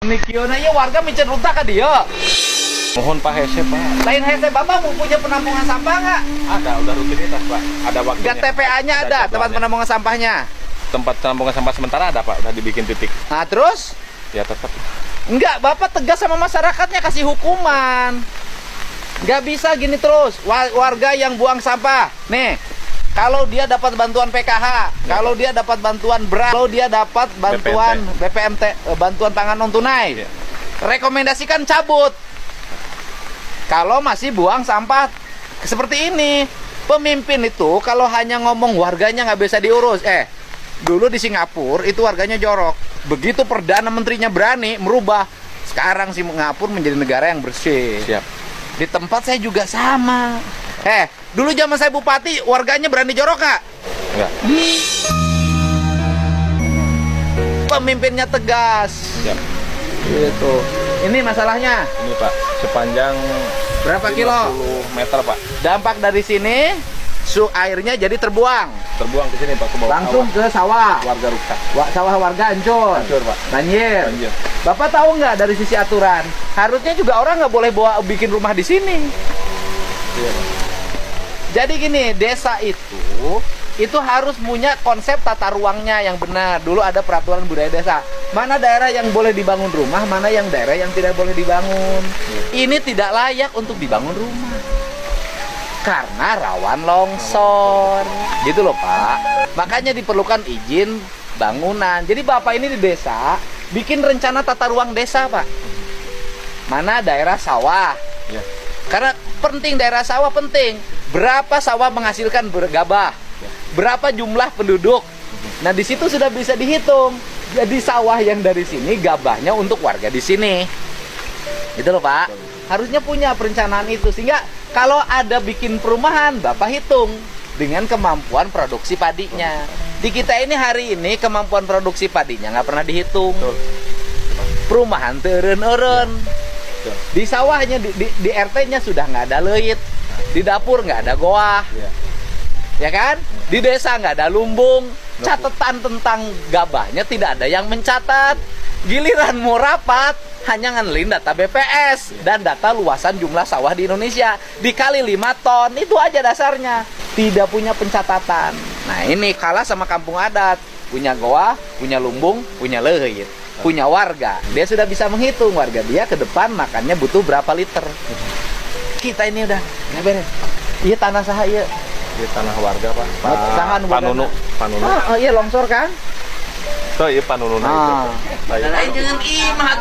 Ini kiona ya warga micen runtah ka dia. Mohon Pak Hese Pak. Lain hese Bapak mau punya penampungan sampah nggak? Ada, udah rutinitas Pak. Ada waktunya. Nggak TPA-nya ada tempat penampungan sampahnya. Tempat penampungan sampah sementara ada Pak, udah dibikin titik. Nah terus? Ya tetap. Enggak, Bapak tegas sama masyarakatnya, kasih hukuman. Nggak bisa gini terus. Warga yang buang sampah, nih, kalau dia dapat bantuan PKH, kalau dia dapat bantuan beras, kalau dia dapat bantuan BPMT, bantuan pangan non tunai, rekomendasikan cabut. Kalau masih buang sampah seperti ini, pemimpin itu kalau hanya ngomong warganya nggak bisa diurus. Dulu di Singapura itu warganya jorok. Begitu Perdana Menterinya berani merubah, sekarang Singapura menjadi negara yang bersih. Siap. Di tempat saya juga sama. Dulu zaman saya bupati, warganya berani jorok nggak? Enggak. Pemimpinnya tegas. Siap. Gitu. Ini masalahnya. Ini Pak, sepanjang Berapa kilo? 50 meter Pak. Dampak dari sini, airnya jadi terbuang. Terbuang ke sini Pak, ke bawah Langsung ke sawah. warga rusak. Sawah warga hancur. Hancur Pak. Banjir. Banjir. Bapak tahu nggak dari sisi aturan? Harusnya juga orang nggak boleh bikin rumah di sini. Iya, Pak. Jadi gini, desa itu harus punya konsep tata ruangnya yang benar. Dulu ada peraturan budaya desa. Mana daerah yang boleh dibangun rumah, mana yang daerah yang tidak boleh dibangun. Ini tidak layak untuk dibangun rumah. Karena rawan longsor. Gitu loh, Pak. Makanya diperlukan izin bangunan. Jadi Bapak ini di desa bikin rencana tata ruang desa, Pak. Mana daerah sawah. Ya. Karena penting daerah sawah penting. Berapa sawah menghasilkan gabah? Berapa jumlah penduduk? Nah, di situ sudah bisa dihitung. Jadi sawah yang dari sini gabahnya untuk warga di sini. Gitu loh, Pak. Harusnya punya perencanaan itu sehingga kalau ada bikin perumahan, Bapak hitung dengan kemampuan produksi padinya. Di kita ini hari ini kemampuan produksi padinya nggak pernah dihitung. Perumahan turun-urun. Di sawahnya, di RT-nya sudah nggak ada leit. Di dapur nggak ada goa. Ya kan? Di desa nggak ada lumbung. Catatan tentang gabahnya tidak ada yang mencatat. Giliran mau rapat, hanya ngandelin data BPS dan data luasan jumlah sawah di Indonesia. Dikali 5 ton, itu aja dasarnya. Tidak punya pencatatan. Nah ini kalah sama kampung adat. Punya goa, punya lumbung, punya leit. Punya warga. Dia sudah bisa menghitung warga dia ke depan makannya butuh berapa liter. Kita ini udah nggak beres. Iya tanah saha iya. Di tanah warga Pak. Panunu. Oh iya longsor kan? Tuh iya Panunu itu. Jangan imah